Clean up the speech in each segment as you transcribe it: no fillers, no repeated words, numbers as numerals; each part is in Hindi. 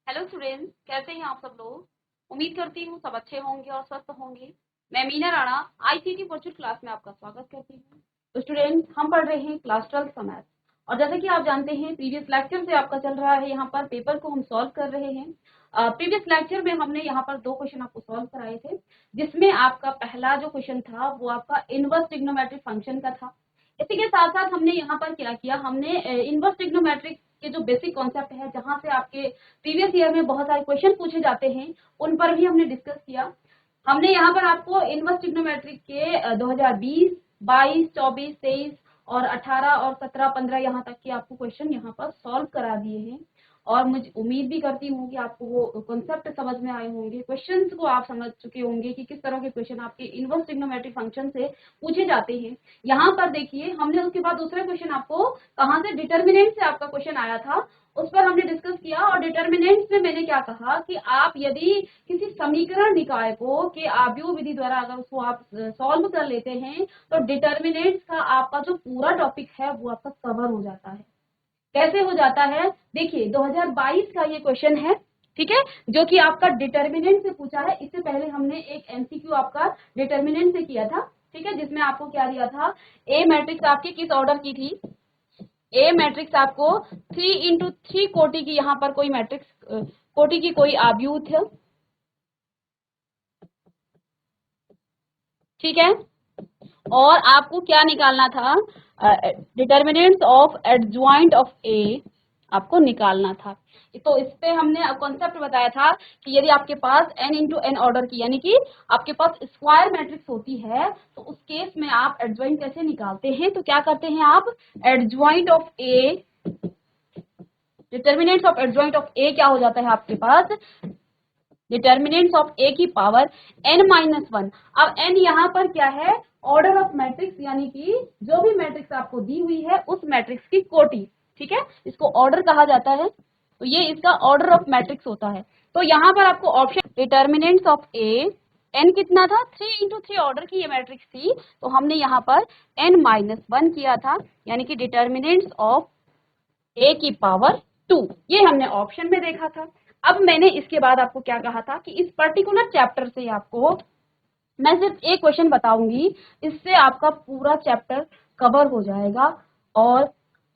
हेलो स्टूडेंट्स, कैसे हैं आप सब लोग। उम्मीद करती हूँ सब अच्छे होंगे और स्वस्थ होंगे। मैं Meena Rana ICT virtual class में आपका स्वागत करती हूँ। तो स्टूडेंट्स, हम पढ़ रहे हैं क्लास 12 का मैथ। और जैसे कि आप जानते हैं, प्रीवियस लेक्चर से आपका चल रहा है यहाँ पर पेपर को हम सॉल्व कर रहे हैं। प्रीवियस लेक्चर में हमने यहाँ पर 2 क्वेश्चन आपको सॉल्व कराए थे, जिसमें आपका पहला जो क्वेश्चन था वो आपका इनवर्स ट्रिग्नोमेट्रिक फंक्शन का था। इसी के साथ साथ हमने यहाँ पर क्या किया, हमने इनवर्स ट्रिग्नोमेट्रिक के जो बेसिक कॉन्सेप्ट है, जहाँ से आपके प्रीवियस ईयर में बहुत सारे क्वेश्चन पूछे जाते हैं, उन पर भी हमने डिस्कस किया। हमने यहाँ पर आपको इनवर्स ट्रिग्नोमेट्रिक के 2020, 22, 24, 23 और 18 और 17, 15 यहाँ तक के आपको क्वेश्चन यहाँ पर सॉल्व करा दिए हैं। और मुझे उम्मीद भी करती हूँ कि आपको वो कॉन्सेप्ट समझ में आए होंगे, क्वेश्चंस को आप समझ चुके होंगे कि किस तरह के क्वेश्चन आपके इनवर्स ट्रिग्नोमेट्रिक फंक्शन से पूछे जाते हैं। यहाँ पर देखिए, हमने उसके बाद दूसरा क्वेश्चन आपको कहाँ से, डिटर्मिनेंट से आपका क्वेश्चन आया था, उस पर हमने डिस्कस किया। और डिटर्मिनेंट्स में मैंने क्या कहा कि आप यदि किसी समीकरण निकाय को के आव्यूह विधि द्वारा अगर उसको आप सॉल्व कर लेते हैं, तो डिटर्मिनेंट्स का आपका जो पूरा टॉपिक है वो आपका कवर हो जाता है। कैसे हो जाता है, देखिए 2022 का ये क्वेश्चन है, ठीक है, जो कि आपका डिटर्मिनेंट से पूछा है। इससे पहले हमने एक एमसीक्यू आपका डिटर्मिनेंट से किया था, ठीक है, जिसमें आपको क्या दिया था, ए मैट्रिक्स आपकी किस ऑर्डर की थी, ए मैट्रिक्स आपको 3 × 3 कोटि की, यहाँ पर कोई मैट्रिक्स कोटि की कोई आव्यूह थे, ठीक है। और आपको क्या निकालना था, डिटर्मिनेंट्स ऑफ एडजॉइंट ऑफ ए आपको निकालना था। तो इस पे हमने कॉन्सेप्ट बताया था कि यदि आपके पास n इंटू एन ऑर्डर की, यानी कि आपके पास स्क्वायर मैट्रिक्स होती है, तो उस केस में आप एडजॉइंट कैसे निकालते हैं। तो क्या करते हैं आप, adjoint of A, determinants of adjoint of A क्या हो जाता है आपके पास, डिटर्मिनेंट्स ऑफ ए की पावर n-1। अब n यहाँ पर क्या है, ऑर्डर ऑफ मैट्रिक्स, यानी कि जो भी मैट्रिक्स आपको दी हुई है उस मैट्रिक्स की कोटि, ठीक है, इसको ऑर्डर कहा जाता है। तो ये इसका ऑर्डर ऑफ मैट्रिक्स होता है। तो यहाँ पर आपको option, determinants of A, n कितना था, 3 × 3 ऑर्डर की ये मैट्रिक्स थी, तो हमने यहाँ पर n-1 किया था, यानी कि डिटर्मिनेंट्स ऑफ ए की पावर 2, ये हमने ऑप्शन में देखा था। अब मैंने इसके बाद आपको क्या कहा था कि इस पर्टिकुलर चैप्टर से आपको मैं सिर्फ एक क्वेश्चन बताऊंगी, इससे आपका पूरा चैप्टर कवर हो जाएगा। और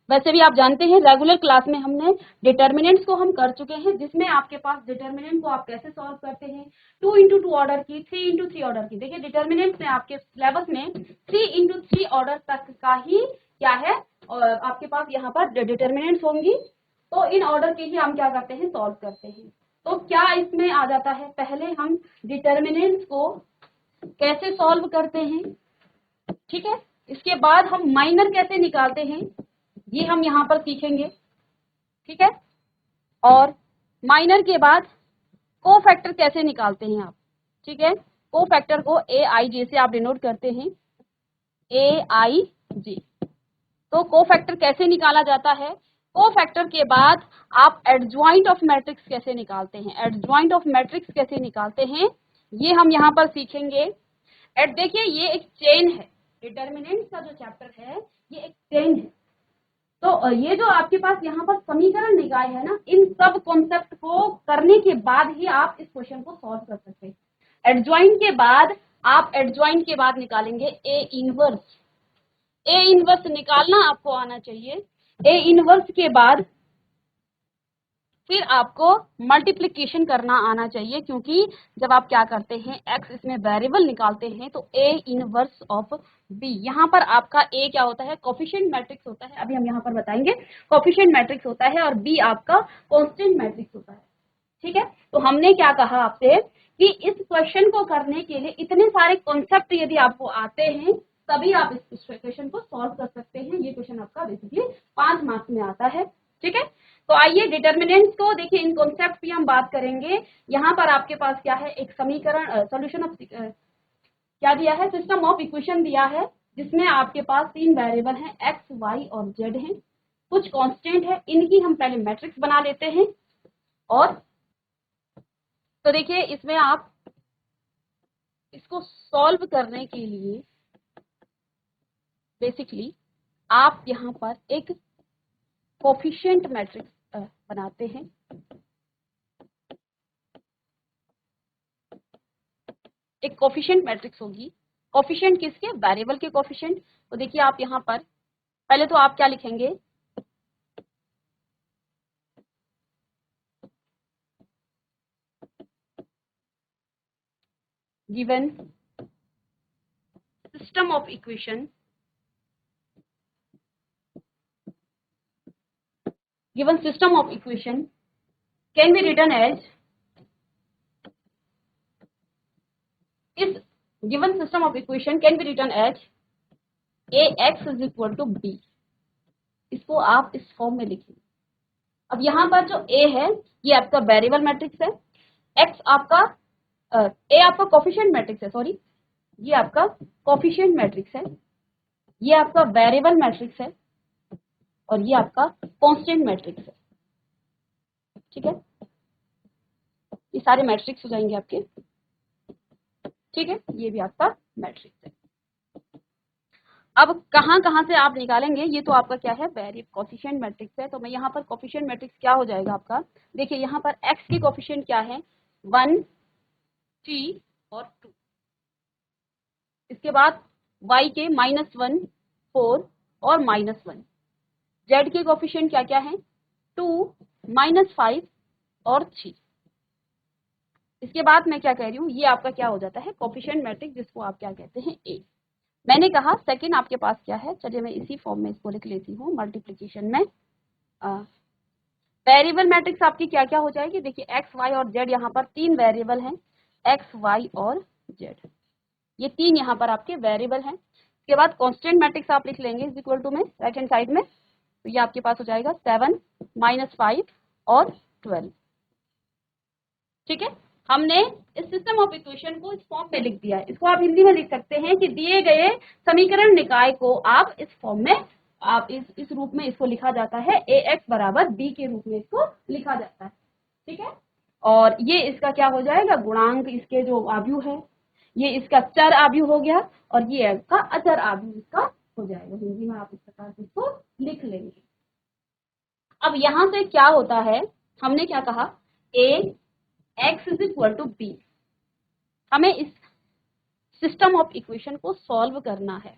वैसे भी आप जानते हैं, रेगुलर क्लास में हमने डिटर्मिनेंट्स को हम कर चुके हैं, जिसमें आपके पास डिटर्मिनेंट को आप कैसे सॉल्व करते हैं, 2 × 2 ऑर्डर की, 3 × 3 ऑर्डर की। देखिए डिटर्मिनेंट्स में आपके सिलेबस में 3 × 3 ऑर्डर तक का ही क्या है, और आपके पास यहाँ पर डिटर्मिनेंट्स होंगी, तो इन ऑर्डर के ही हम क्या करते हैं, सॉल्व करते हैं। तो क्या इसमें आ जाता है, पहले हम डिटर्मिनेंट्स को कैसे सॉल्व करते हैं, ठीक है, इसके बाद हम माइनर कैसे निकालते हैं, ये हम यहाँ पर सीखेंगे, ठीक है। और माइनर के बाद को फैक्टर कैसे निकालते हैं आप, ठीक है, को फैक्टर को ए आई जे से आप डिनोट करते हैं, ए आई जे। तो को फैक्टर कैसे निकाला जाता है, को फैक्टर के बाद आप एडजॉइंट ऑफ मैट्रिक्स कैसे निकालते हैं, एडजॉइंट ऑफ मैट्रिक्स कैसे निकालते हैं, ये हम यहाँ पर सीखेंगे। एड देखिए, ये एक चेन है, डिटर्मिनेंट्स का जो चैप्टर है ये एक चेन है। तो ये जो आपके पास यहाँ पर समीकरण निकाय है ना, इन सब कॉन्सेप्ट को करने के बाद ही आप इस क्वेश्चन को सॉल्व कर सकते हैं। एडजॉइंट के बाद आप एडजॉइंट के बाद निकालेंगे ए इनवर्स, ए इनवर्स निकालना आपको आना चाहिए। ए इनवर्स के बाद फिर आपको मल्टीप्लिकेशन करना आना चाहिए, क्योंकि जब आप क्या करते हैं, x इसमें वेरिएबल निकालते हैं, तो a इनवर्स ऑफ b, यहाँ पर आपका a क्या होता है, कोफिशिएंट मैट्रिक्स होता है, अभी हम यहाँ पर बताएंगे, कोफिशिएंट मैट्रिक्स होता है, और b आपका कांस्टेंट मैट्रिक्स होता है, ठीक है। तो हमने क्या कहा आपसे कि इस क्वेश्चन को करने के लिए इतने सारे कॉन्सेप्ट यदि आपको आते हैं, तभी आप इस क्वेश्चन को सॉल्व कर सकते हैं। ये क्वेश्चन आपका बेसिकली 5 मार्क्स में आता है, ठीक है। तो आइए डिटर्मिनेंट्स को देखिए, इन कॉन्सेप्ट की हम बात करेंगे। यहाँ पर आपके पास क्या है, एक समीकरण, सॉल्यूशन ऑफ क्या दिया है, सिस्टम ऑफ इक्वेशन दिया है, जिसमें आपके पास 3 वेरिएबल हैं, एक्स, वाई और जेड हैं, कुछ कांस्टेंट है, इनकी हम पहले मैट्रिक्स बना लेते हैं। और तो देखिए, इसमें आप इसको सॉल्व करने के लिए बेसिकली आप यहाँ पर एक कोफिशिएंट मैट्रिक्स बनाते हैं, एक कोफिशिएंट मैट्रिक्स होगी। कोफिशिएंट किसके? वेरिएबल के कोफिशिएंट। तो देखिए आप यहाँ पर पहले तो आप क्या लिखेंगे, given system of equation, given system of equation can be written as, is given system of equation can be written as ax is equal to b। इसको आप इस फॉर्म में लिखिए। अब यहाँ पर जो a है ये आपका वेरिएबल मैट्रिक्स है, x आपका a आपका कोफिशिएंट मैट्रिक्स है, सॉरी ये आपका कोफिशिएंट मैट्रिक्स है, ये आपका वेरिएबल मैट्रिक्स है और ये आपका कांस्टेंट मैट्रिक्स है। ठीक है, ये सारे मैट्रिक्स हो जाएंगे आपके। ठीक है, ये भी आपका मैट्रिक्स है। अब कहाँ कहाँ से आप निकालेंगे, ये तो आपका क्या है, वेरिएबल कोफिशिएंट मैट्रिक्स है। तो मैं यहाँ पर कोफिशिएंट मैट्रिक्स क्या हो जाएगा आपका, देखिए यहाँ पर x की कोफिशिएंट क्या है, 1 3 और 2। इसके बाद y के -1 4 और -1। z के कोफिशिएंट क्या क्या है, 2 -5 और 3। इसके बाद मैं क्या कह रही हूँ, ये आपका क्या हो जाता है, कोफिशिएंट मैट्रिक्स, जिसको आप क्या कहते हैं, a। मैंने कहा सेकंड आपके पास क्या है, चलिए मैं इसी फॉर्म में इसको लिख लेती हूँ मल्टीप्लिकेशन में। वेरिएबल मैट्रिक्स आपकी क्या क्या हो जाएगी, देखिए x y और z, यहाँ पर 3 वेरिएबल हैं, x y और z, ये 3 यहाँ पर आपके वेरिएबल हैं। इसके बाद कांस्टेंट मैट्रिक्स आप लिख लेंगे इज इक्वल टू में राइट हैंड साइड में, तो ये आपके पास हो जाएगा 7 -5 और 12। ठीक है, हमने इस सिस्टम ऑफ इक्वेशन को इस फॉर्म में लिख दिया है। इसको आप हिंदी में लिख सकते हैं कि दिए गए समीकरण निकाय को आप इस फॉर्म में, आप इस रूप में इसको लिखा जाता है, ax बराबर b के रूप में इसको लिखा जाता है। ठीक है, और ये इसका क्या हो जाएगा, गुणांक, इसके जो आव्यूह है, ये इसका चर आव्यूह हो गया और ये इसका अचर आव्यूह इसका हो जाएगा। हिंदी में आप इस प्रकार से इसको लिख लेंगे। अब यहां से क्या होता है, हमने क्या कहा, x is equal to b। हमें इस सिस्टम ऑफ इक्वेशन को सॉल्व करना है।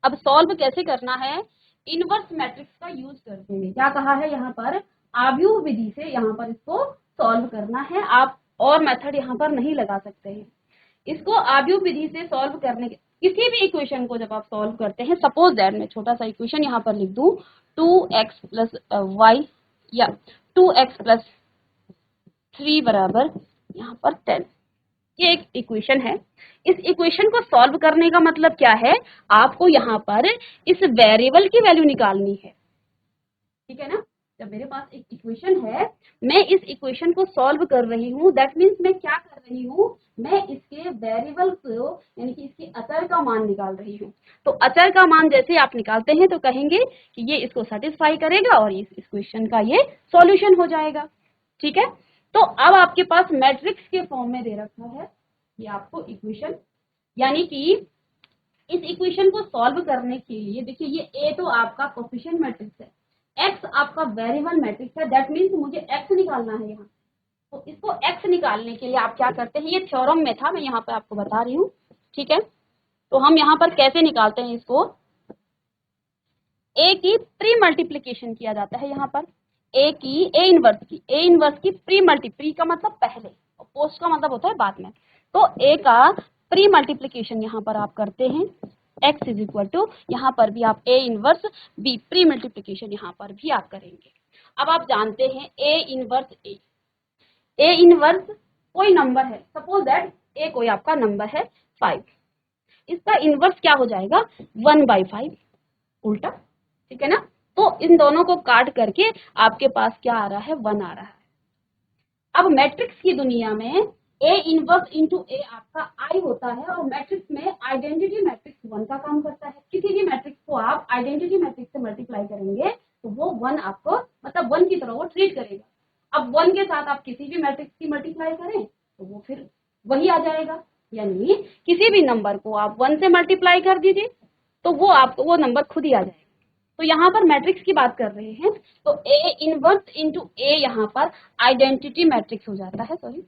अब सॉल्व कैसे करना है, इनवर्स मैट्रिक्स का यूज करते हुए। क्या कहा है यहाँ पर, आव्यूह विधि से यहाँ पर इसको सॉल्व करना है। आप और मेथड यहाँ पर नहीं लगा सकते हैं। इसको आव्यूह विधि से सॉल्व करने के, किसी भी इक्वेशन को जब आप सॉल्व करते हैं, सपोज दैट मैं छोटा सा इक्वेशन यहाँ पर लिख दूं, 2x प्लस y या 2x प्लस 3 बराबर यहाँ पर 10, ये एक इक्वेशन है। इस इक्वेशन को सॉल्व करने का मतलब क्या है, आपको यहाँ पर इस वेरिएबल की वैल्यू निकालनी है। ठीक है ना, जब मेरे पास एक इक्वेशन है, मैं इस इक्वेशन को सॉल्व कर रही हूँ, दैट मीन्स मैं क्या कर रही हूँ, मैं इसके वेरिएबल को, यानी कि इसके अचर का मान निकाल रही हूँ। तो अचर का मान जैसे आप निकालते हैं तो कहेंगे कि ये इसको सेटिस्फाई करेगा और इस इक्वेशन का ये सॉल्यूशन हो जाएगा। ठीक है, तो अब आपके पास मैट्रिक्स के फॉर्म में दे रखा है ये आपको इक्वेशन, यानी कि इस इक्वेशन को सॉल्व करने के लिए, देखिए ये a तो आपका कोफिशिएंट मैट्रिक्स है, x आपका वेरिएबल मैट्रिक्स है, दैट मीन्स मुझे x निकालना है यहाँ। तो इसको x निकालने के लिए आप क्या करते हैं, ये थ्योरम में था, मैं यहाँ पे आपको बता रही हूँ। ठीक है, तो हम यहाँ पर कैसे निकालते हैं इसको, a की प्री मल्टीप्लीकेशन किया जाता है। यहाँ पर a इनवर्स की प्री का मतलब पहले, पोस्ट का मतलब होता है बाद में। तो a का प्री मल्टीप्लीकेशन यहाँ पर आप करते हैं, x इज इक्वल टू, यहाँ पर भी आप a inverse b pre multiplication यहाँ पर भी आप करेंगे। अब आप जानते हैं a इनवर्स कोई नंबर है, सपोज दैट a कोई आपका नंबर है 5, इसका इनवर्स क्या हो जाएगा, 1/5 उल्टा। ठीक है ना, तो इन दोनों को काट करके आपके पास क्या आ रहा है, 1 आ रहा है। अब मैट्रिक्स की दुनिया में A इनवर्स इंटू A आपका I होता है, और मैट्रिक्स में आइडेंटिटी मैट्रिक्स 1 का काम करता है। किसी भी मैट्रिक्स को आप आइडेंटिटी मैट्रिक्स से मल्टीप्लाई करेंगे तो वो 1 आपको, मतलब 1 की तरह वो ट्रीट करेगा। अब 1 के साथ आप किसी भी मैट्रिक्स की मल्टीप्लाई करें तो वो फिर वही आ जाएगा, यानी किसी भी नंबर को आप 1 से मल्टीप्लाई कर दीजिए तो वो आपको वो नंबर खुद ही आ जाएगा। तो यहाँ पर मैट्रिक्स की बात कर रहे हैं, तो A इनवर्स इंटू A यहाँ पर आइडेंटिटी मैट्रिक्स हो जाता है, सॉरी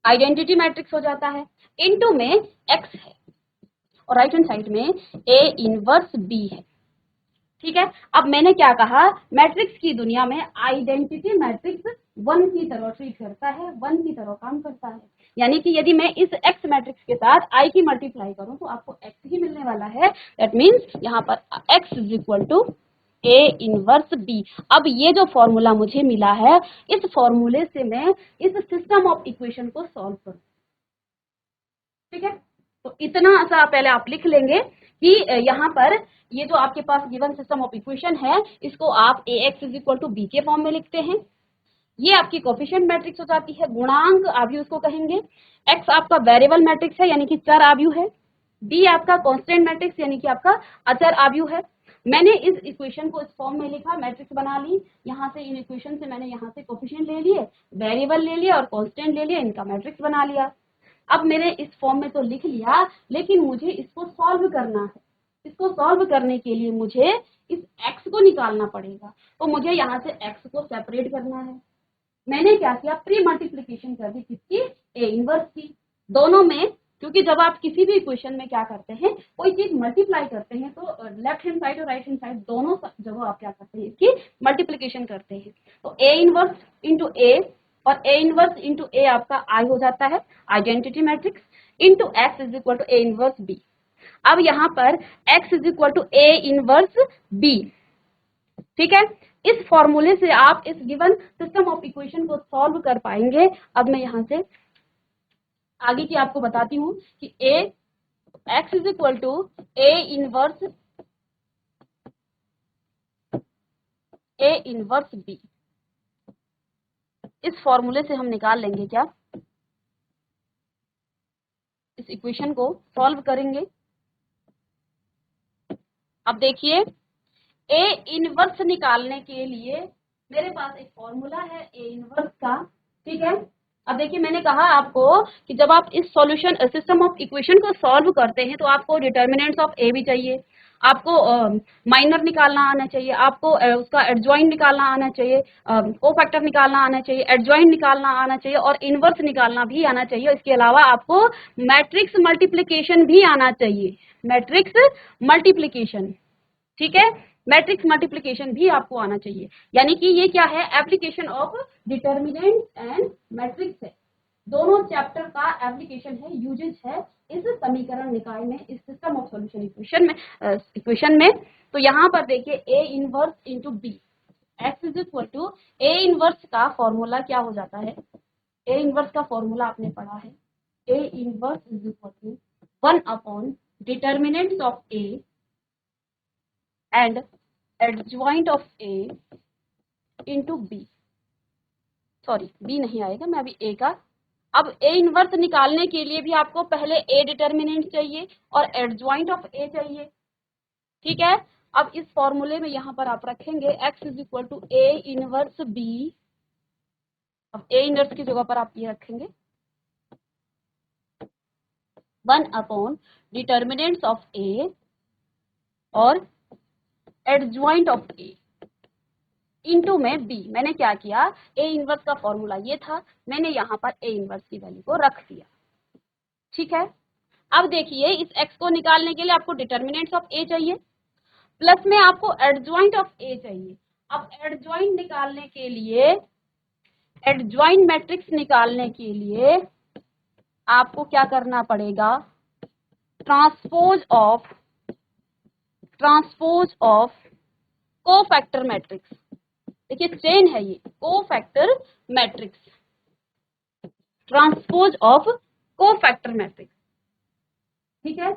आइडेंटिटी मैट्रिक्स हो जाता है, इनटू में एक्स है और राइट हैंड साइड में ए इनवर्स बी है। ठीक है, अब मैंने क्या कहा, मैट्रिक्स की दुनिया में आइडेंटिटी मैट्रिक्स वन की तरह ट्रीट करता है, वन की तरह काम करता है। यानी कि यदि मैं इस एक्स मैट्रिक्स के साथ आई की मल्टीप्लाई करूं तो आपको एक्स ही मिलने वाला है। दैट मीन्स यहाँ पर X is equal to A inverse B. अब ये जो फॉर्मूला मुझे मिला है, इस फॉर्मूले से मैं इस सिस्टम ऑफ इक्वेशन को सॉल्व करूं। ठीक है, तो इतना सा पहले आप लिख लेंगे कि यहाँ पर ये जो आपके पास गिवन सिस्टम ऑफ इक्वेशन है, इसको आप A X is equal to B के फॉर्म में लिखते हैं। ये आपकी कोफिशिएंट मैट्रिक्स हो जाती है, गुणांक आव्यूह उसको कहेंगे। एक्स आपका वेरिएबल मैट्रिक्स है यानी कि चर आव्यूह है। बी आपका कांस्टेंट मैट्रिक्स यानी कि आपका अचर आव्यूह है। मैंने इस इक्वेशन को इस फॉर्म में लिखा, मैट्रिक्स बना ली, यहाँ से इन इक्वेशन से मैंने यहाँ से कोफिशिएंट ले लिए, वेरिएबल ले लिया और कांस्टेंट ले लिया, इनका मैट्रिक्स बना लिया। अब मैंने इस फॉर्म में तो लिख लिया, लेकिन मुझे इसको सॉल्व करना है। इसको सॉल्व करने के लिए मुझे इस x को निकालना पड़ेगा, तो मुझे यहाँ से x को सेपरेट करना है। मैंने क्या किया, प्री मल्टीप्लीकेशन कर दी किसकी, ए इनवर्स की। दोनों में, क्योंकि जब आप किसी भी इक्वेशन में क्या करते हैं, कोई चीज मल्टीप्लाई करते हैं तो लेफ्ट हैंड साइड और राइट हैंड साइड दोनों जगह आप क्या करते हैं, इसकी मल्टीप्लीकेशन करते हैं। तो ए इनवर्स इंटू ए और ए इनवर्स इंटू ए आपका आई हो जाता है identity matrix, into X is equal to A inverse B. अब यहाँ पर x is equal to A inverse B. ठीक है, इस फॉर्मूले से आप इस गिवन सिस्टम ऑफ इक्वेशन को सॉल्व कर पाएंगे। अब मैं यहाँ से आगे की आपको बताती हूँ कि x is equal to A inverse B. इस फॉर्मूले से हम निकाल लेंगे क्या, इस इक्वेशन को सॉल्व करेंगे। अब देखिए, ए इनवर्स निकालने के लिए मेरे पास एक फॉर्मूला है ए इनवर्स का। ठीक है, अब देखिए मैंने कहा आपको कि जब आप इस सॉल्यूशन सिस्टम ऑफ इक्वेशन को सॉल्व करते हैं तो आपको डिटर्मिनेंट्स ऑफ ए भी चाहिए, आपको माइनर निकालना आना चाहिए, आपको उसका एडजॉइंट निकालना आना चाहिए, कोफैक्टर निकालना आना चाहिए, एडजॉइंट निकालना आना चाहिए और इनवर्स निकालना भी आना चाहिए। इसके अलावा आपको मैट्रिक्स मल्टीप्लिकेशन भी आना चाहिए, मैट्रिक्स मल्टीप्लिकेशन। ठीक है, मैट्रिक्स मल्टीप्लिकेशन भी आपको आना चाहिए। यानी कि ये क्या है, application of determinant and matrix है। दोनों चैप्टर का एप्लीकेशन है, यूजेज है इस समीकरण निकाय में, इस सिस्टम ऑफ सॉल्यूशन इक्वेशन में। तो यहाँ पर देखिए A inverse into B, X is equal to A inverse का फॉर्मूला क्या हो जाता है, ए इनवर्स का फॉर्मूला आपने पढ़ा है, A inverse is equal to 1 upon determinants of A and adjoint of A into B। Sorry, B नहीं आएगा, मैं अभी A का। अब A इनवर्स निकालने के लिए भी आपको पहले A डिटर्मिनेंट चाहिए और एडजॉइंट ऑफ A चाहिए। ठीक है, अब इस फॉर्मूले में यहाँ पर आप रखेंगे x is equal to A inverse B। अब A इनवर्स की जगह पर आप ये रखेंगे 1 अपॉन डिटर्मिनेंट्स ऑफ A और एडजॉइंट ऑफ ए इंटू में बी। मैंने क्या किया, ए इनवर्स का फॉर्मूला ये था, मैंने यहाँ पर ए इनवर्स की वैल्यू को रख दिया। ठीक है, अब देखिए इस एक्स को निकालने के लिए आपको डिटर्मिनेंट्स ऑफ ए चाहिए, प्लस में आपको एडजॉइंट ऑफ ए चाहिए। अब एडजॉइंट निकालने के लिए, एडजॉइंट मैट्रिक्स निकालने के लिए आपको क्या करना पड़ेगा, ट्रांसपोज ऑफ कोफैक्टर मैट्रिक्स। देखिए चेन है ये, cofactor matrix, transpose of cofactor matrix. ठीक है,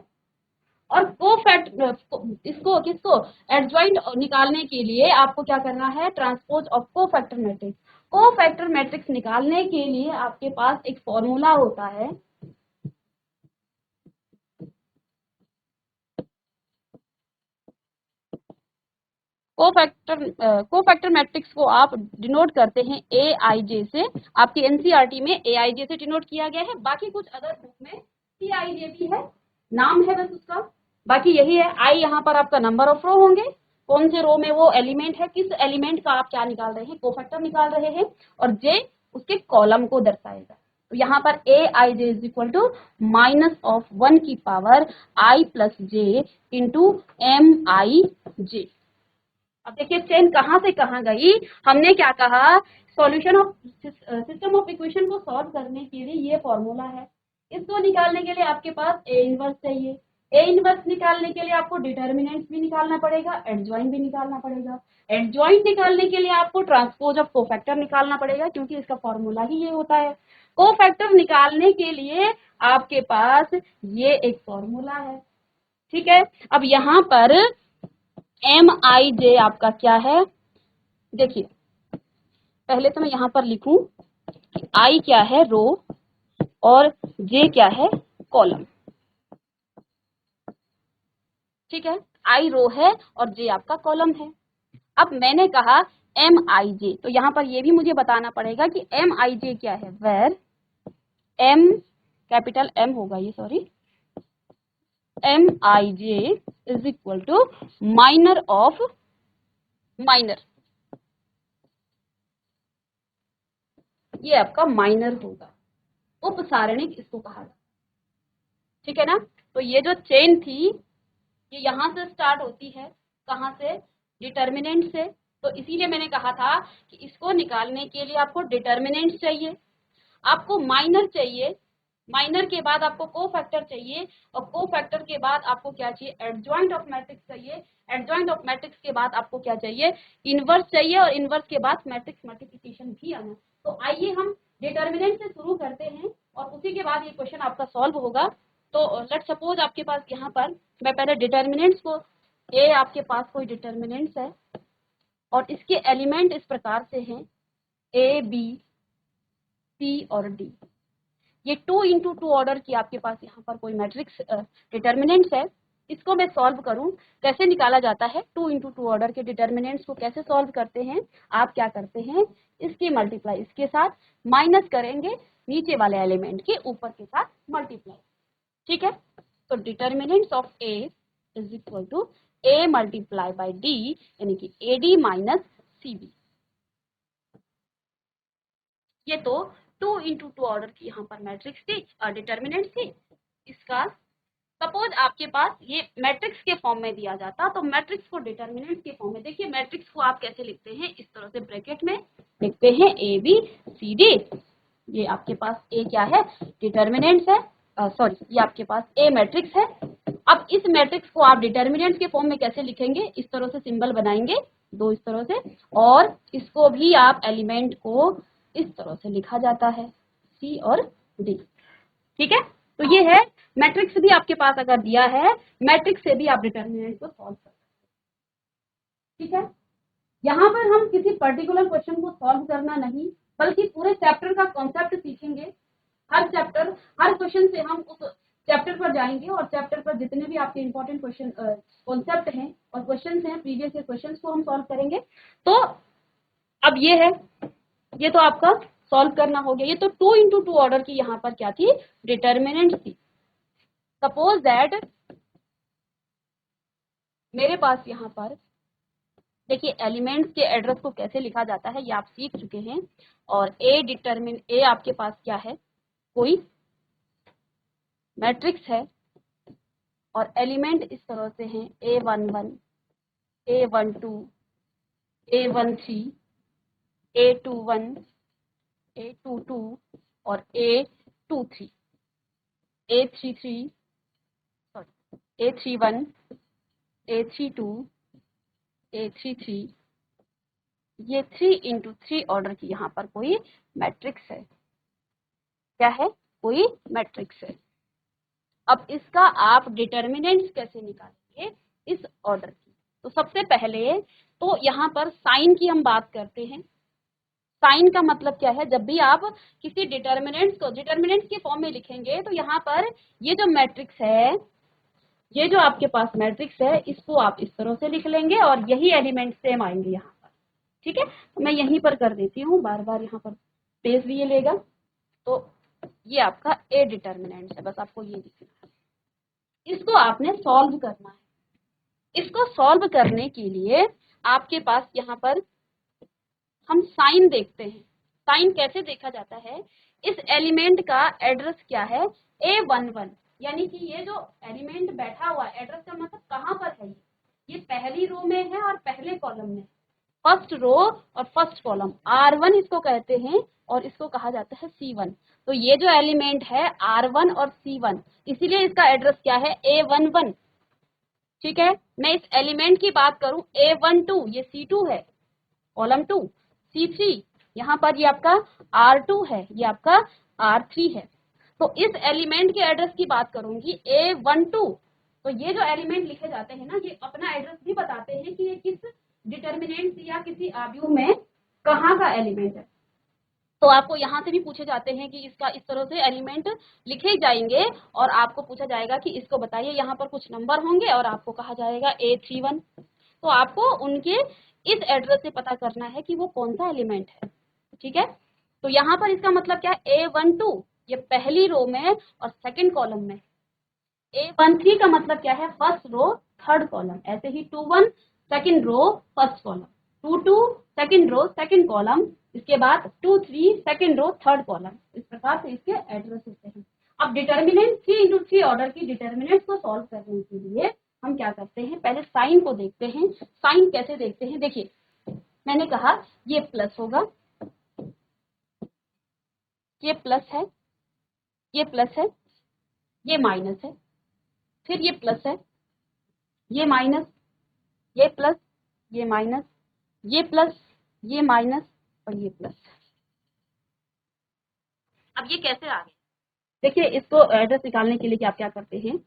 और कोफैक्टर इसको किसको, एडजॉइंट निकालने के लिए आपको क्या करना है, transpose of cofactor matrix. Cofactor matrix निकालने के लिए आपके पास एक फॉर्मूला होता है, कोफैक्टर मैट्रिक्स को आप डिनोट करते हैं ए आई जे से। आपकी एनसीईआरटी में ए आई जे से डिनोट किया गया है, बाकी कुछ अदर बुक में सी आई जे भी है, नाम है बस उसका, बाकी यही है। आई यहाँ पर आपका नंबर ऑफ रो होंगे, कौन से रो में वो एलिमेंट है, किस एलिमेंट का आप क्या निकाल रहे हैं, कोफैक्टर निकाल रहे हैं, और जे उसके कॉलम को दर्शाएगा। तो यहाँ पर A I J is equal to minus of 1 की power I plus J into M I J. अब देखिए चेन कहाँ से कहाँ गई। हमने क्या कहा, solution of system of equation को सॉल्व करने के लिए ये फॉर्मूला है। इसको निकालने के लिए आपके पास ए इनवर्स चाहिए। ए इनवर्स निकालने के लिए आपको डिटर्मिनेंट्स भी निकालना पड़ेगा, एडजॉइंट भी निकालना पड़ेगा। एडजॉइंट निकालने के लिए आपको ट्रांसपोज ऑफ कोफैक्टर निकालना पड़ेगा, क्योंकि इसका फॉर्मूला ही ये होता है। कोफैक्टर निकालने के लिए आपके पास ये एक फॉर्मूला है, ठीक है। अब यहाँ पर एम आई जे आपका क्या है, देखिए पहले तो मैं यहाँ पर लिखूं कि आई क्या है, रो, और जे क्या है, कॉलम, ठीक है। आई रो है और जे आपका कॉलम है। अब मैंने कहा एम आई जे, तो यहाँ पर ये भी मुझे बताना पड़ेगा कि एम आई जे क्या है, वेर एम कैपिटल एम होगा ये, sorry, M I J is equal to minor of minor, ये आपका माइनर होगा, उपसारणिक इसको कहा जाता है, ठीक है ना। तो ये जो चेन थी ये यहाँ से स्टार्ट होती है, कहाँ से, डिटर्मिनेंट से। तो इसीलिए मैंने कहा था कि इसको निकालने के लिए आपको डिटर्मिनेंट चाहिए, आपको माइनर चाहिए, माइनर के बाद आपको कोफैक्टर चाहिए, और कोफैक्टर के बाद आपको क्या चाहिए, एडजॉइंट ऑफ मैट्रिक्स चाहिए। एडजॉइंट ऑफ मैट्रिक्स के बाद आपको क्या चाहिए, इनवर्स चाहिए, और इनवर्स के बाद मैट्रिक्स मल्टीप्लिकेशन भी आना। तो आइए हम डिटर्मिनेंट से शुरू करते हैं और उसी के बाद ये क्वेश्चन आपका सॉल्व होगा। तो लेट सपोज आपके पास यहाँ पर मैं पहले डिटर्मिनेंट्स को, ए आपके पास कोई डिटर्मिनेंट्स है और इसके एलिमेंट इस प्रकार से हैं, ए बी सी और डी। ये 2 इंटू 2 ऑर्डर की आपके पास यहाँ पर कोई मैट्रिक्स डिटर्मिनेंट्स है। इसको मैं सॉल्व करूं, कैसे निकाला जाता है, 2 इंटू 2 ऑर्डर के डिटर्मिनेंट्स को कैसे सॉल्व करते हैं। आप क्या करते हैं, इसकी मल्टीप्लाई इसके साथ, माइनस करेंगे नीचे वाले एलिमेंट के ऊपर के साथ मल्टीप्लाई, ठीक है। तो determinants of A is equal to A multiply by D, यानी कि A D minus C B. ये तो 2 इंटू 2 ऑर्डर की यहाँ पर मैट्रिक्स थी, डिटर्मिनेंट थी। इसका सपोज आपके पास ये मैट्रिक्स के फॉर्म में दिया जाता, तो मैट्रिक्स को डिटर्मिनेंट के फॉर्म में, देखिए मैट्रिक्स को आप कैसे लिखते हैं, इस तरह से ब्रैकेट में लिखते हैं ए बी सी डी। ये आपके पास ए क्या है, डिटर्मिनेंट्स है, सॉरी ये आपके पास ए मैट्रिक्स है। अब इस मैट्रिक्स को आप डिटर्मिनेंट्स के फॉर्म में कैसे लिखेंगे, इस तरह से सिंबल बनाएंगे दो इस तरह से, और इसको भी आप एलिमेंट को इस तरह से लिखा जाता है, सी और डी, ठीक है। तो ये है मैट्रिक्स भी आपके पास अगर दिया है, मैट्रिक्स से भी आप डिटर्मिनेंट को सॉल्व कर सकते हैं, ठीक है। यहाँ पर हम किसी पर्टिकुलर क्वेश्चन को सॉल्व करना नहीं, बल्कि पूरे चैप्टर का कॉन्सेप्ट सीखेंगे। हर चैप्टर, हर क्वेश्चन से हम उस चैप्टर पर जाएंगे और चैप्टर पर जितने भी आपके इंपॉर्टेंट क्वेश्चन कॉन्सेप्ट हैं और क्वेश्चन हैं, प्रीवियस ईयर क्वेश्चन को हम सॉल्व करेंगे। तो अब ये है, ये तो आपका सॉल्व करना हो गया। ये तो 2 इंटू 2 ऑर्डर की यहाँ पर क्या थी, डिटर्मिनेंट थी। सपोज दैट मेरे पास यहाँ पर देखिए एलिमेंट्स के एड्रेस को कैसे लिखा जाता है ये आप सीख चुके हैं। और ए आपके पास क्या है, कोई मैट्रिक्स है और एलिमेंट इस तरह से हैं, A11, A12, A13, A21, A22 और A23, A33, sorry A31, A32, A33। ये 3 इंटू 3 ऑर्डर की यहाँ पर कोई मैट्रिक्स है, क्या है, कोई मैट्रिक्स है। अब इसका आप डिटर्मिनेंट्स कैसे निकालेंगे इस ऑर्डर की, तो सबसे पहले तो यहाँ पर साइन की हम बात करते हैं। साइन का मतलब क्या है, जब भी आप किसी डिटर्मिनेंट्स को डिटर्मिनेंट्स के फॉर्म में लिखेंगे तो यहाँ पर ये जो मैट्रिक्स है, ये जो आपके पास मैट्रिक्स है, इसको आप इस तरह से लिख लेंगे और यही एलिमेंट सेम आएंगे यहाँ पर, ठीक है। तो मैं यहीं पर कर देती हूँ, बार बार यहाँ पर स्पेस भी ये लेगा। तो ये आपका ए डिटर्मिनेंट है, बस आपको ये लिखना है, इसको आपने सॉल्व करना है। इसको सॉल्व करने के लिए आपके पास यहाँ पर हम साइन देखते हैं। साइन कैसे देखा जाता है इस एलिमेंट का एड्रेस क्या है, A11, यानी कि ये जो एलिमेंट बैठा हुआ है, एड्रेस का मतलब कहाँ पर है, ये पहली रो में है और पहले कॉलम में, फर्स्ट रो और फर्स्ट कॉलम, R1 इसको कहते हैं और इसको कहा जाता है C1। तो ये जो एलिमेंट है R1 और C1, इसीलिए इसका एड्रेस क्या है, A11। ठीक है, मैं इस एलिमेंट की बात करूं, A12 ये C2 है, कॉलम 2, C3 यहाँ पर ये आपका R2 है, ये आपका R3 है। तो इस एलिमेंट के एड्रेस की बात करूंगी A12, तो ये जो एलिमेंट लिखे जाते हैं ना, ये अपना एड्रेस भी बताते हैं कि ये किस डिटर्मिनेंट या किसी आव्यूह में कहाँ का एलिमेंट है। तो आपको यहाँ से भी पूछे जाते हैं कि इसका इस तरह से एलिमेंट लिखे जाएंगे और आपको पूछा जाएगा कि इसको बताइए, यहाँ पर कुछ नंबर होंगे और आपको कहा जाएगा A31। तो आपको उनके इस एड्रेस से पता करना है कि वो कौन सा एलिमेंट है। ठीक है, तो यहाँ पर इसका मतलब क्या है, A12 ये पहली रो में और सेकंड कॉलम में, A13 का मतलब क्या है, फर्स्ट रो थर्ड कॉलम, ऐसे ही 21 second row first column, 22 second row second column, इसके बाद 23 सेकंड रो थर्ड कॉलम। इस प्रकार से इसके एड्रेस होते हैं। अब डिटर्मिनेंट 3x3 ऑर्डर की डिटर्मिनेंट को सॉल्व करने के लिए हम क्या करते हैं, पहले साइन को देखते हैं। साइन कैसे देखते हैं, देखिए मैंने कहा ये प्लस होगा, ये प्लस है, ये प्लस है, ये माइनस है, फिर ये प्लस है, ये माइनस, ये प्लस, ये माइनस, ये प्लस, ये माइनस और ये प्लस। अब ये कैसे आ गए, देखिए इसको एड्रेस निकालने के लिए कि आप क्या करते हैं,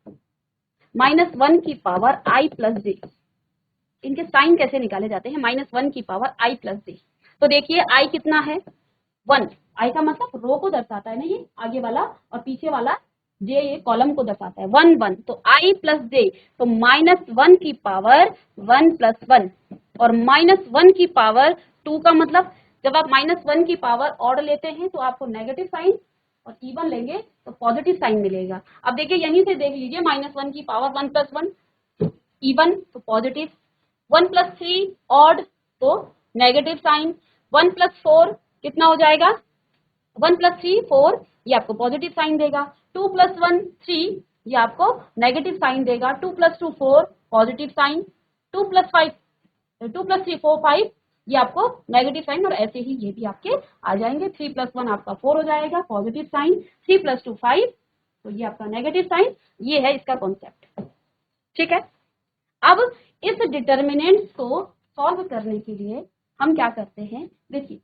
-1 की पावर i प्लस जे, इनके साइन कैसे निकाले जाते हैं, -1 की पावर i प्लस जे। तो देखिए i कितना है, 1, i का मतलब रो को दर्शाता है ना, ये आगे वाला, और पीछे वाला जे ये कॉलम को दर्शाता है, 1 1, तो i प्लस जे, तो -1 की पावर 1 प्लस 1 और -1 की पावर 2 का मतलब जब आप -1 की पावर ऑड लेते हैं तो आपको नेगेटिव साइन, और इवन लेंगे तो पॉजिटिव साइन मिलेगा। अब देखिए यहीं से देख लीजिए, -1 की पावर 1 प्लस 1 इवन तो पॉजिटिव, 1 प्लस 3 ऑड तो नेगेटिव साइन, 1 प्लस 4 कितना हो जाएगा, 1 प्लस 3 4, ये आपको पॉजिटिव साइन देगा, 2 प्लस 1 3, ये आपको नेगेटिव साइन देगा, 2 plus 2 4 positive sign, 2 plus 5 2 plus 3 4 5, ये आपको नेगेटिव साइन, और ऐसे ही ये भी आपके आ जाएंगे, 3 प्लस 1 आपका 4 हो जाएगा पॉजिटिव साइन, 3 प्लस 2 5, तो ये आपका नेगेटिव साइन। ये है इसका कॉन्सेप्ट। ठीक है, अब इस डिटर्मिनेंट्स को सॉल्व करने के लिए हम क्या करते हैं, देखिए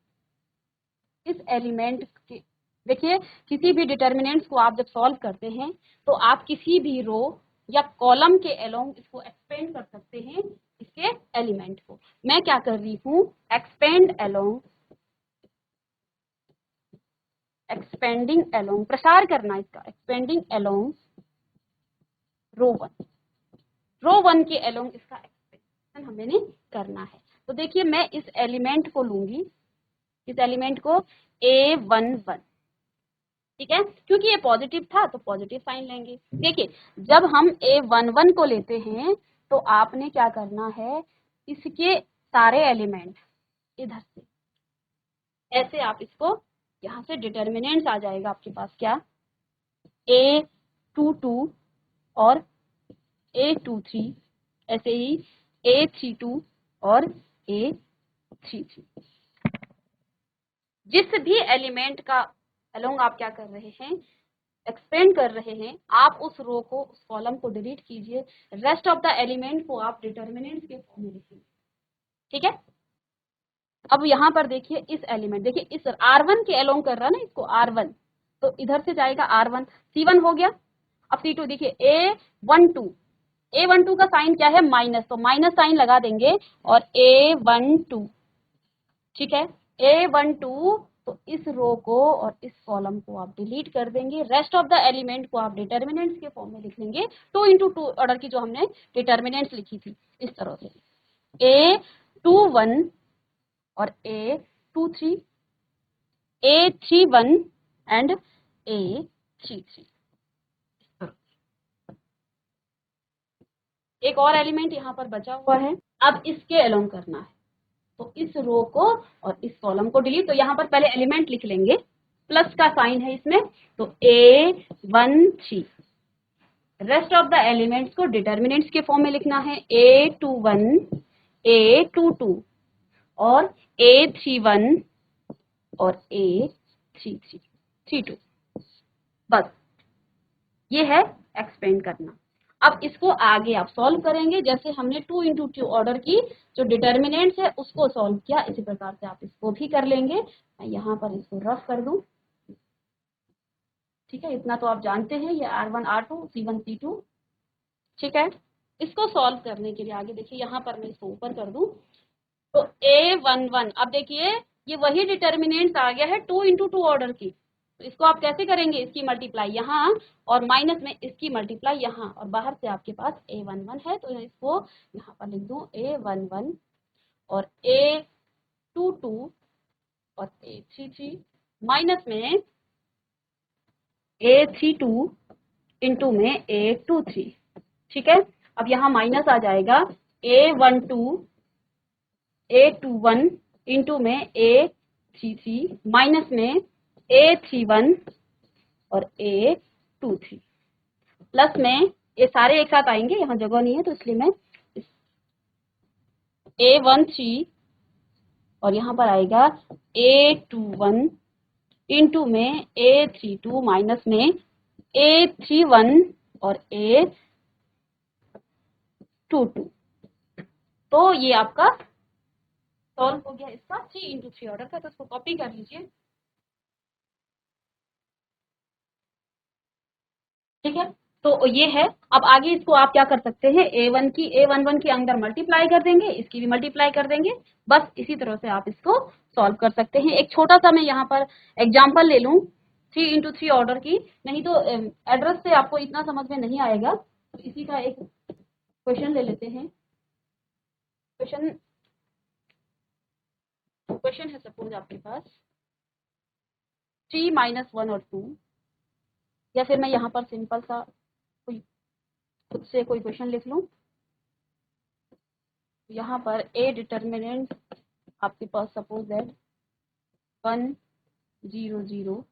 इस एलिमेंट के, देखिए किसी भी डिटर्मिनेंट्स को आप जब सॉल्व करते हैं तो आप किसी भी रो या कॉलम के अलोंग इसको एक्सपेंड कर सकते हैं, इसके एलिमेंट को। मैं क्या कर रही हूँ, एक्सपेंड अलोंग, एक्सपेंडिंग अलोंग, प्रसार करना इसका, एक्सपेंडिंग अलोंग रो 1, रो 1 के अलोंग इसका एक्सपेंशन हमें करना है। तो देखिए मैं इस एलिमेंट को लूंगी, इस एलिमेंट को A11, ठीक है, क्योंकि ये पॉजिटिव था तो पॉजिटिव साइन लेंगे। देखिए जब हम A11 को लेते हैं तो आपने क्या करना है, इसके सारे एलिमेंट इधर से ऐसे आप इसको, यहाँ से डिटर्मिनेंट्स आ जाएगा आपके पास क्या, A22 और A23, ऐसे ही A32 और A33। जिस भी एलिमेंट का अलोंग आप क्या कर रहे हैं, एक्सपेंड कर रहे हैं, आप उस रो को, उस कॉलम को डिलीट कीजिए, रेस्ट ऑफ द एलिमेंट को आप डिटर्मिनेंट्स के फॉर्म में लिखिए। ठीक है, अब यहाँ पर देखिए इस एलिमेंट, देखिए इस R1 के अलोंग कर रहा है ना इसको, R1, तो इधर से जाएगा R1, C1 हो गया। अब C2 देखिए A12, A12 का साइन क्या है, माइनस, तो माइनस साइन लगा देंगे और A12, ठीक है, A12, तो इस रो को और इस कॉलम को आप डिलीट कर देंगे, रेस्ट ऑफ द एलिमेंट को आप डिटर्मिनेंट्स के फॉर्म में लिख लेंगे। 2 into 2 ऑर्डर की जो हमने डिटर्मिनेंट्स लिखी थी इस तरह से, A21 और A23, A31 एंड A33। एक और एलिमेंट यहाँ पर बचा हुआ है, अब इसके अलोंग करना है, तो इस रो को और इस कॉलम को डिलीट, तो यहाँ पर पहले एलिमेंट लिख लेंगे, प्लस का साइन है इसमें, तो A13। Rest of the elements को डिटर्मिनेंट्स के फॉर्म में लिखना है, A21, A22 और A31 और A32। बस ये है एक्सपेंड करना। अब इसको आगे आप सॉल्व करेंगे, जैसे हमने 2 × 2 ऑर्डर की जो डिटर्मिनेंट्स है उसको सॉल्व किया, इसी प्रकार से आप इसको भी कर लेंगे। मैं यहाँ पर इसको रफ कर दूं, ठीक है, इतना तो आप जानते हैं, ये R1 R2 C1 C2, ठीक है। इसको सॉल्व करने के लिए आगे देखिए, यहाँ पर मैं इसको ऊपर कर दूं, तो A11, अब देखिए ये वही डिटर्मिनेंट्स आ गया है 2 × 2 ऑर्डर की, तो इसको आप कैसे करेंगे, इसकी मल्टीप्लाई यहाँ और माइनस में इसकी मल्टीप्लाई यहाँ, और बाहर से आपके पास A11 है, तो इसको यहाँ पर लिख दूं A11 और A22 और A33 माइनस में A32 इंटू में A23, ठीक है। अब यहाँ माइनस आ जाएगा A12 A21 इंटू में A33 माइनस में A31 और A23 प्लस में ये सारे एक साथ आएंगे, यहाँ जगह नहीं है तो इसलिए मैं A13 और यहाँ पर आएगा A21 इंटू में A32 माइनस में A31 और A22। तो ये आपका सॉल्व हो गया इसका 3 × 3 ऑर्डर का, तो इसको कॉपी कर लीजिए, ठीक है। तो ये है। अब आगे इसको आप क्या कर सकते हैं, A11 के अंदर मल्टीप्लाई कर देंगे, इसकी भी मल्टीप्लाई कर देंगे, बस इसी तरह से आप इसको सॉल्व कर सकते हैं। एक छोटा सा मैं यहाँ पर एग्जाम्पल ले लूँ 3 × 3 ऑर्डर की, नहीं तो एड्रेस से आपको इतना समझ में नहीं आएगा, तो इसी का एक क्वेश्चन ले लेते हैं। क्वेश्चन है सपोज आपके पास 3 - 1 और 2, या फिर मैं यहाँ पर सिंपल सा कोई खुद से कोई क्वेश्चन लिख लूँ। यहाँ पर A डिटर्मिनेंट आपके पास सपोज दैट 1 0 0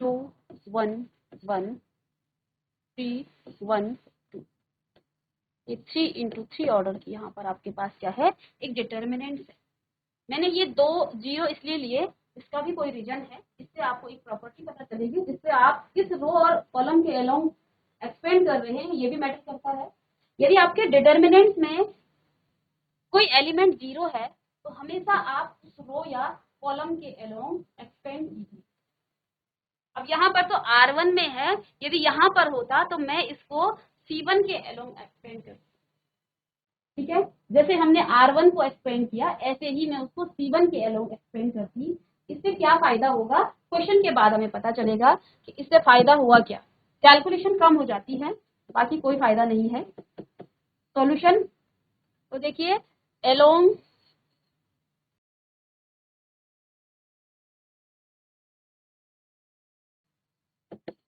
2 1 1 3 1 2, ये 3 × 3 ऑर्डर की यहाँ पर आपके पास क्या है, एक डिटर्मिनेंट है। मैंने ये 2 0 इसलिए लिए, इसका भी कोई रीजन है, इससे आपको एक प्रॉपर्टी पता चलेगी जिससे आप किस रो और कॉलम के अलोंग एक्सपेंड कर रहे हैं, ये भी मैटर करता है। यदि आपके डिटर्मिनेंट्स में कोई एलिमेंट 0 है तो हमेशा आप उस रो या कॉलम के अलोंग एक्सपेंड कीजिए। अब यहाँ पर तो R1 में है, यदि यहाँ पर होता तो मैं इसको C1 के अलोंग एक्सपेंड करती, ठीक है। जैसे हमने R1 को एक्सपेंड किया, ऐसे ही मैं उसको C1 के अलोंग एक्सपेंड करती। इससे क्या फायदा होगा, क्वेश्चन के बाद हमें पता चलेगा कि इससे फायदा हुआ क्या। कैलकुलेशन कम हो जाती है, बाकी कोई फायदा नहीं है। सॉल्यूशन तो देखिए, अलोंग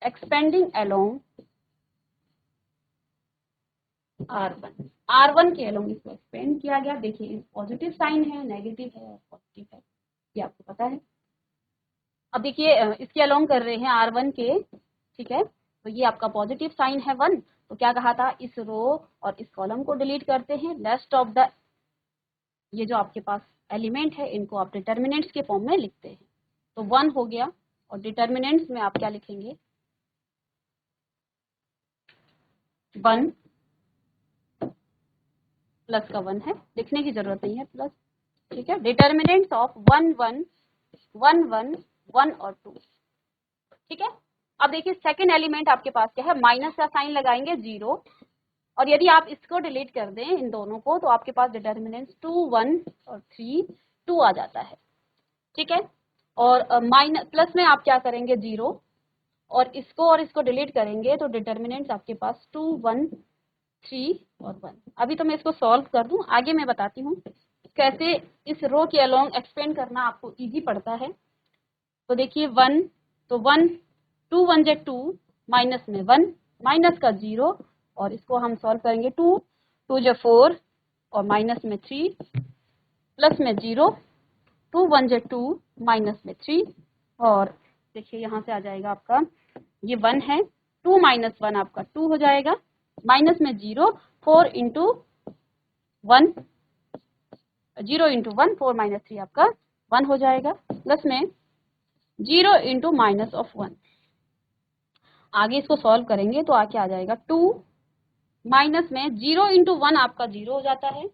एक्सपेंडिंग अलोंग R1 के अलोंग इसको एक्सपेंड किया गया। देखिए पॉजिटिव साइन है, नेगेटिव है और पॉजिटिव है, ये आपको पता है। अब देखिए इसके अलोंग कर रहे हैं R1 के, ठीक है, तो ये आपका पॉजिटिव साइन है 1, तो क्या कहा था, इस रो और इस कॉलम को डिलीट करते हैं, रेस्ट ऑफ द ये जो आपके पास एलिमेंट है इनको आप डिटर्मिनेंट्स के फॉर्म में लिखते हैं। तो 1 हो गया, और डिटर्मिनेंट्स में आप क्या लिखेंगे, 1 प्लस का 1 है, लिखने की जरूरत नहीं है प्लस, ठीक है। डिटर्मिनेंट्स ऑफ 1 1 1 1 1 और 2, ठीक है। अब देखिए सेकंड एलिमेंट आपके पास क्या है, माइनस का साइन लगाएंगे 0, और यदि आप इसको डिलीट कर दें इन दोनों को, तो आपके पास डिटर्मिनेंट्स 2 1 और 3 2 आ जाता है, ठीक है। और माइनस प्लस में आप क्या करेंगे 0, और इसको डिलीट करेंगे तो डिटर्मिनेंट्स आपके पास 2 1 3 और 1। अभी तो मैं इसको सॉल्व कर दूं, आगे मैं बताती हूँ कैसे इस रो के अलोंग एक्सपेंड करना आपको इजी पड़ता है। तो देखिए 1, तो 1 2 1 जे 2, माइनस में 1, माइनस का 0, और इसको हम सॉल्व करेंगे 2 2 जे 4 और माइनस में 3, प्लस में 0, 2 1 जे 2, माइनस में 3 और देखिए यहाँ से आ जाएगा आपका ये 1 है, 2 माइनस 1 आपका 2 हो जाएगा, माइनस में 0, 4 इंटू 1, 0 इंटू 1, 4 माइनस 3 आपका 1 हो जाएगा, प्लस में 0 इंटू माइनस ऑफ 1। आगे इसको सॉल्व करेंगे तो आके आ जाएगा 2 माइनस में 0 इंटू 1 आपका 0 हो जाता है,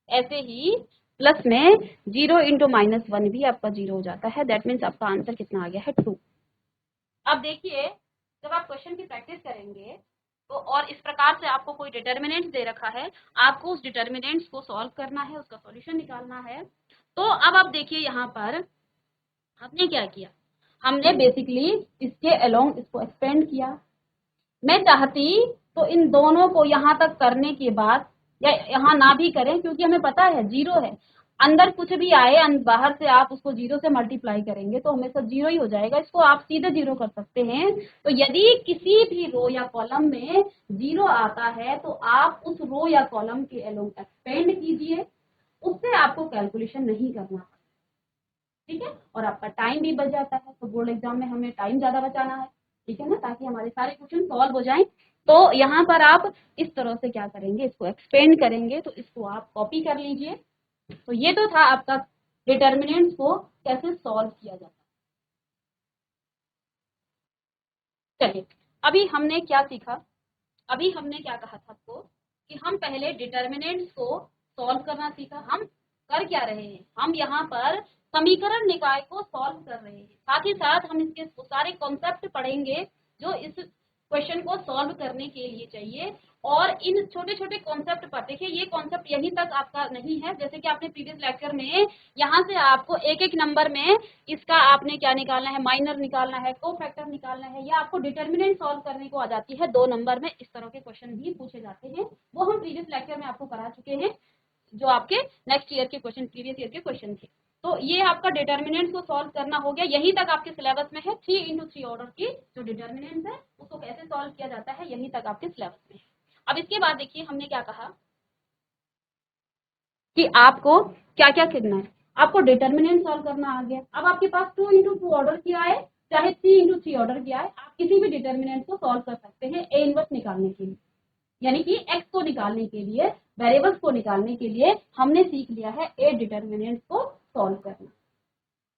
ऐसे ही प्लस में 0 इंटू माइनस 1 भी आपका 0 हो जाता है। दैट मीन्स आपका आंसर कितना आ गया है 2। अब देखिए जब आप क्वेश्चन की प्रैक्टिस करेंगे तो और इस प्रकार से आपको कोई डिटर्मिनेंट दे रखा है, आपको उस डिटर्मिनेंट्स को सॉल्व करना है, उसका सॉल्यूशन निकालना है। तो अब आप देखिए यहाँ पर हमने क्या किया, हमने बेसिकली इसके अलोंग इसको एक्सपेंड किया। मैं चाहती तो इन दोनों को यहाँ तक करने के बाद, या यहाँ ना भी करें क्योंकि हमें पता है 0 है, अंदर कुछ भी आए बाहर से आप उसको 0 से मल्टीप्लाई करेंगे तो हमेशा 0 ही हो जाएगा, इसको आप सीधे 0 कर सकते हैं। तो यदि किसी भी रो या कॉलम में 0 आता है तो आप उस रो या कॉलम के अलोंग एक्सपेंड कीजिए, उससे आपको कैलकुलेशन नहीं करना, ठीक है, और आपका टाइम भी बच जाता है। तो बोर्ड एग्जाम में हमें टाइम ज्यादा बचाना है, ठीक है ना, ताकि हमारे सारे क्वेश्चन सॉल्व हो जाएं। तो यहाँ पर आप इस तरह से क्या करेंगे, इसको एक्सपेंड करेंगे, तो इसको आप कॉपी कर लीजिए। तो ये तो था आपका डिटर्मिनेंट्स को कैसे सॉल्व किया जाता है। चलिए अभी हमने क्या सीखा, अभी हमने क्या कहा था आपको कि हम पहले डिटर्मिनेंट्स को सॉल्व करना सीखा। हम कर क्या रहे हैं, हम यहाँ पर समीकरण निकाय को सॉल्व कर रहे हैं, साथ ही साथ हम इसके सारे कॉन्सेप्ट पढ़ेंगे जो इस क्वेश्चन को सॉल्व करने के लिए चाहिए। और इन छोटे छोटे कॉन्सेप्ट पर देखिए, ये कॉन्सेप्ट यहीं तक आपका नहीं है, जैसे कि आपने प्रीवियस लेक्चर में यहाँ से आपको एक एक नंबर में इसका आपने क्या निकालना है, माइनर निकालना है, को फैक्टर निकालना है, या आपको डिटर्मिनेंट सॉल्व करने को आ जाती है 2 नंबर में, इस तरह के क्वेश्चन भी पूछे जाते हैं, वो हम प्रीवियस लेक्चर में आपको करा चुके हैं, जो आपके नेक्स्ट ईयर के क्वेश्चन, प्रीवियस ईयर के क्वेश्चन थे। तो ये आपका डिटर्मिनेंट को सॉल्व करना हो गया, यहीं तक आपके सिलेबस में है। 3 इंटू 3 ऑर्डर की जो डिटर्मिनेंट है उसको कैसे सॉल्व किया जाता है, यहीं तक आपके सिलेबस में है। अब इसके बाद देखिए हमने क्या कहा कि आपको क्या क्या करना है, आपको डिटर्मिनेंट सॉल्व करना आ गया। अब आपके पास 2 इंटू 2 ऑर्डर किया है, चाहे 3 इंटू 3 ऑर्डर किया है, आप किसी भी डिटर्मिनेंट को सॉल्व कर सकते हैं ए इनवर्स निकालने के लिए, यानी कि x को निकालने के लिए, वेरिएबल्स को निकालने के लिए हमने सीख लिया है ए डिटर्मिनेंट्स को सॉल्व करना।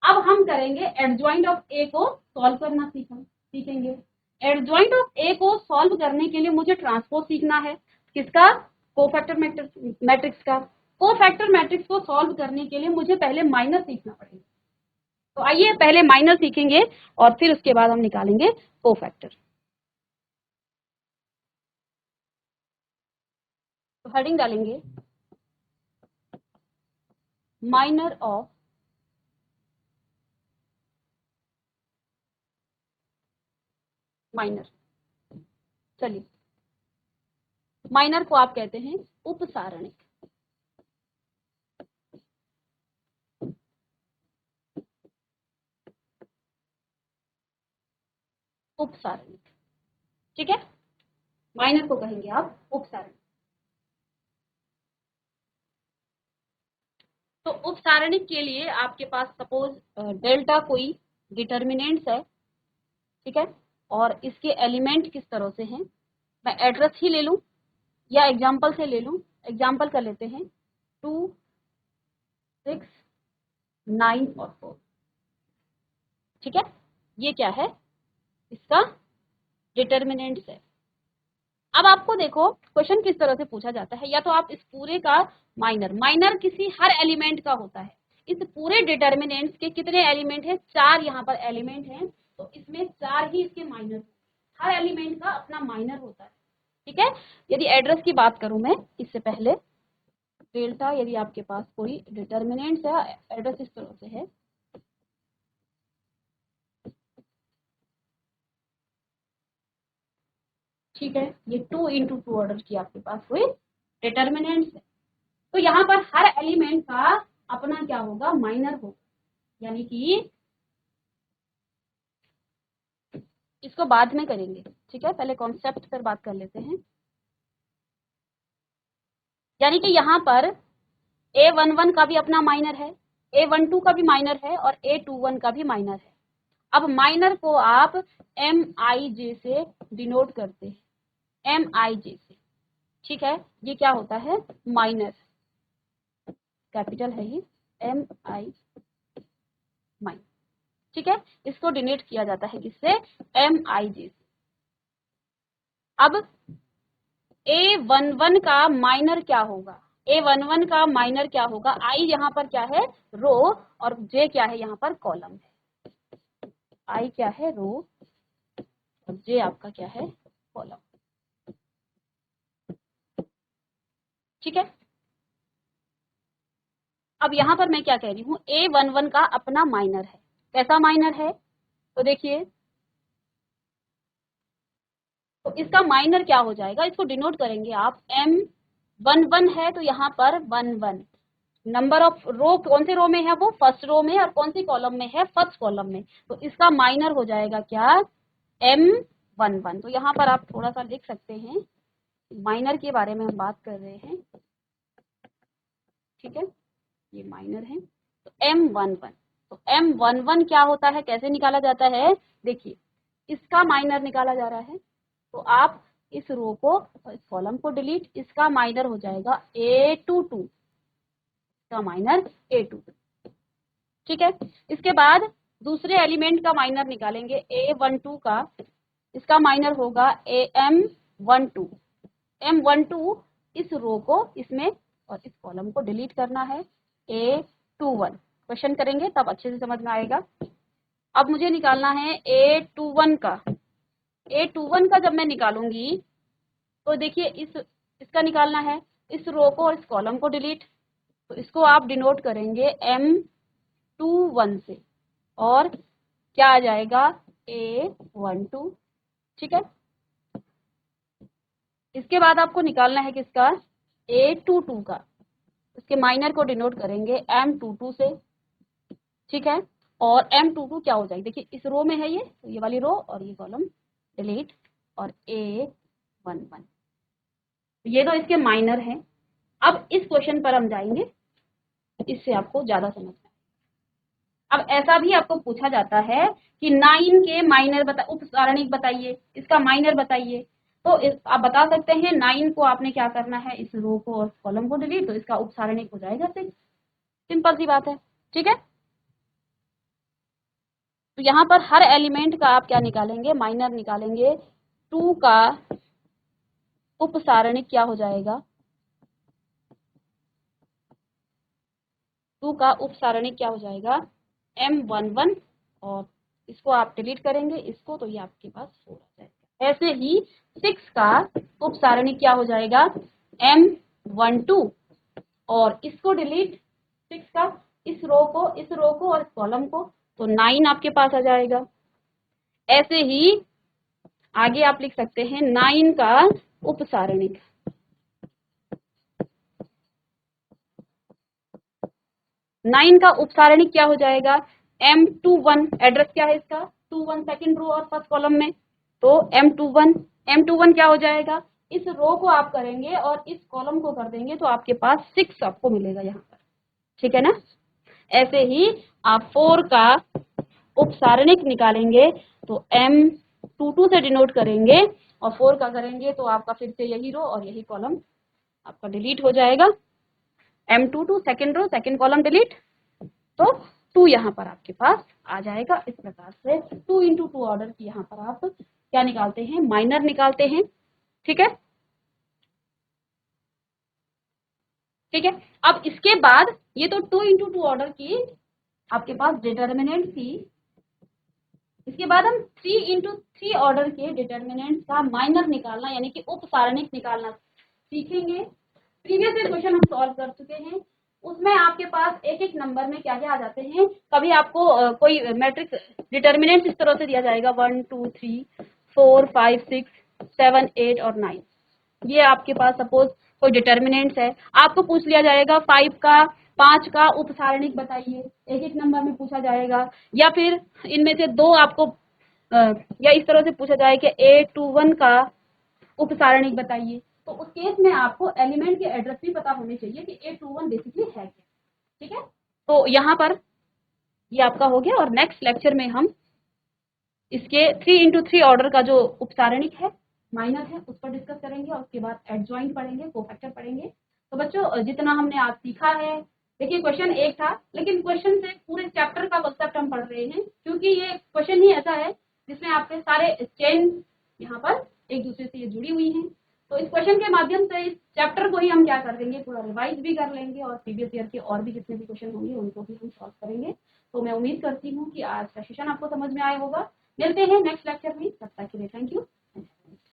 अब हम करेंगे एडजॉइंट ऑफ ए को सॉल्व करना सीखेंगे। एडजॉइंट ऑफ ए को सॉल्व करने के लिए मुझे ट्रांसपोज सीखना है, किसका, कोफैक्टर मैट्रिक्स का। कोफैक्टर मैट्रिक्स को सॉल्व करने के लिए मुझे पहले माइनर सीखना पड़ेगा। तो आइए पहले माइनर सीखेंगे और फिर उसके बाद हम निकालेंगे कोफैक्टर। तो हेडिंग डालेंगे माइनर ऑफ माइनर। चलिए माइनर को आप कहते हैं उपसारणिक। उपसारणिक, ठीक है, माइनर को कहेंगे आप उपसारणिक। तो उपसारणिक के लिए आपके पास सपोज डेल्टा कोई डिटर्मिनेंट्स है, ठीक है, और इसके एलिमेंट किस तरह से हैं, मैं एड्रेस ही ले लूं या एग्जाम्पल से ले लूं। एग्जाम्पल कर लेते हैं 2, 6, 9 और 4, ठीक है, ये क्या है, इसका डिटर्मिनेंट्स है। अब आपको देखो क्वेश्चन किस तरह से पूछा जाता है, या तो आप इस पूरे का माइनर, माइनर किसी हर एलिमेंट का होता है। इस पूरे डिटर्मिनेंट्स के कितने एलिमेंट हैं, 4 यहाँ पर एलिमेंट हैं, तो इसमें 4 ही इसके माइनर, हर एलिमेंट का अपना माइनर होता है, ठीक है। यदि एड्रेस की बात करूं मैं इससे पहले, डेल्टा यदि आपके पास कोई डिटर्मिनेंट्स है, एड्रेस इस तरह से है, ठीक है, ये 2 इंटू 2 ऑर्डर की आपके पास कोई डिटर्मिनेंट्स है। तो यहाँ पर हर एलिमेंट का अपना क्या होगा, माइनर होगा, यानी कि इसको बाद में करेंगे, ठीक है, पहले कॉन्सेप्ट पर बात कर लेते हैं। यानी कि यहाँ पर A11 का भी अपना माइनर है, A12 का भी माइनर है और A21 का भी माइनर है। अब माइनर को आप MIJ से डिनोट करते हैं, MIJ से, ठीक है। ये क्या होता है, माइनर, कैपिटल है ये MI माइनर, ठीक है। इसको डिनोट किया जाता है किससे, MIJ से। अब A11 का माइनर क्या होगा, A11 का माइनर क्या होगा, I यहाँ पर क्या है, रो, और J क्या है यहाँ पर, कॉलम है। I क्या है, रो, और J आपका क्या है, कॉलम, ठीक है। अब यहाँ पर मैं क्या कह रही हूँ, A11 का अपना माइनर है, कैसा माइनर है, तो देखिए, तो इसका माइनर क्या हो जाएगा, इसको डिनोट करेंगे आप, M11 है तो यहाँ पर 11, नंबर ऑफ रो कौन से रो में है, वो फर्स्ट रो में, और कौन सी कॉलम में है, फर्स्ट कॉलम में, तो इसका माइनर हो जाएगा क्या, M11। तो यहाँ पर आप थोड़ा सा लिख सकते हैं, माइनर के बारे में हम बात कर रहे हैं, ठीक है, ये माइनर है, तो M11, तो M11 क्या होता है, कैसे निकाला जाता है, देखिए, इसका माइनर निकाला जा रहा है, तो आप इस रो को, इस कॉलम को डिलीट, इसका माइनर हो जाएगा A22, इसका माइनर A22, ठीक है। इसके बाद दूसरे एलिमेंट का माइनर निकालेंगे A12 का, इसका माइनर होगा AM12, M12, इस रो को इसमें और इस कॉलम को डिलीट करना है, A21, क्वेश्चन करेंगे तब अच्छे से समझ में आएगा। अब मुझे निकालना है A21 का, A21 का जब मैं निकालूंगी तो देखिए, इसका निकालना है, इस रो को और इस कॉलम को डिलीट, तो इसको आप डिनोट करेंगे M21 से, और क्या आ जाएगा, A12, ठीक है। इसके बाद आपको निकालना है किसका, A22 का, इसके माइनर को डिनोट करेंगे M22 से, ठीक है। और M22 क्या हो जाएगी, देखिए इस रो में है ये, तो ये वाली रो और ये कॉलम डिलीट, और A11, ये तो इसके माइनर हैं। अब इस क्वेश्चन पर हम जाएंगे, इससे आपको ज्यादा समझ में। अब ऐसा भी आपको पूछा जाता है कि 9 के माइनर बता, उप सारणिक बताइए, इसका माइनर बताइए, तो आप बता सकते हैं 9 को आपने क्या करना है, इस रो को और कॉलम को डिलीट, तो इसका उप सारणिक हो जाएगा 6, सिंपल सी बात है, ठीक है। तो यहाँ पर हर एलिमेंट का आप क्या निकालेंगे, माइनर निकालेंगे, 2 का उप सारणिक क्या हो जाएगा, 2 का उप सारणिक क्या हो जाएगा, M11, और इसको आप डिलीट करेंगे इसको, तो ये आपके पास 4 आ जाएगा। ऐसे ही 6 का उप सारणिक क्या हो जाएगा, M12, और इसको डिलीट, 6 का, इस रो को और इस कॉलम को, तो 9 आपके पास आ जाएगा। ऐसे ही आगे आप लिख सकते हैं 9 का उप सारणिक, 9 का उप सारणिक क्या हो जाएगा, M21, एड्रेस क्या है इसका, 21, सेकंड रो और फर्स्ट कॉलम में, तो M21 क्या हो जाएगा, इस रो को आप करेंगे और इस कॉलम को कर देंगे, तो आपके पास 6 आपको मिलेगा यहाँ पर, ठीक है ना। ऐसे ही आप 4 का उप सारणिक निकालेंगे, तो M22 से डिनोट करेंगे, और 4 का करेंगे तो आपका फिर से यही रो और यही कॉलम आपका डिलीट हो जाएगा, M22 second row second column delete, तो 2 यहाँ पर आपके पास आ जाएगा। इस प्रकार से 2 into 2 ऑर्डर की यहाँ पर आप क्या निकालते हैं, माइनर निकालते हैं, ठीक है, ठीक है। अब इसके बाद ये तो 2 into 2 ऑर्डर की आपके पास डिटर्मिनेंट थी, इसके बाद हम 3 into 3 ऑर्डर के डिटर्मिनेंट का माइनर निकालना, यानी कि उप सारणिक निकालना सीखेंगे। प्रीवियस क्वेश्चन हम सॉल्व कर चुके हैं, उसमें आपके पास एक एक नंबर में क्या क्या आ जाते हैं, कभी आपको कोई मैट्रिक्स डिटर्मिनेंट इस तरह से दिया जाएगा 1 2 3 4 5 6 7 8 और 9, ये आपके पास सपोज कोई डिटर्मिनेंट्स है, आपको पूछ लिया जाएगा 5 का उप सारणिक बताइए, एक एक नंबर में पूछा जाएगा, या फिर इनमें से 2 आपको या इस तरह से पूछा जाए कि A21 का उप सारणिक बताइए, तो उस केस में आपको एलिमेंट के एड्रेस भी पता होने चाहिए कि A21 बेसिकली है क्या, ठीक है। तो यहाँ पर ये आपका हो गया, और नेक्स्ट लेक्चर में हम इसके 3 × 3 ऑर्डर का जो उपसारणिक है, माइनर है, उस पर डिस्कस करेंगे और उसके बाद एडजॉइंट पढ़ेंगे, कोफैक्टर पढ़ेंगे। तो बच्चों जितना हमने आज सीखा है, देखिए क्वेश्चन एक था, लेकिन क्वेश्चन से पूरे चैप्टर का कॉन्सेप्ट हम पढ़ रहे हैं, क्योंकि ये क्वेश्चन ही ऐसा है जिसमें आपके सारे चेन यहाँ पर एक दूसरे से ये जुड़ी हुई हैं। तो इस क्वेश्चन के माध्यम से इस चैप्टर को ही हम क्या कर देंगे, पूरा रिवाइज भी कर लेंगे और प्रीवियस ईयर के और भी जितने भी क्वेश्चन होंगे उनको भी हम सॉल्व करेंगे। तो मैं उम्मीद करती हूँ कि आज का सेशन आपको समझ में आया होगा। मिलते हैं नेक्स्ट लेक्चर में, तब तक के लिए थैंक यू।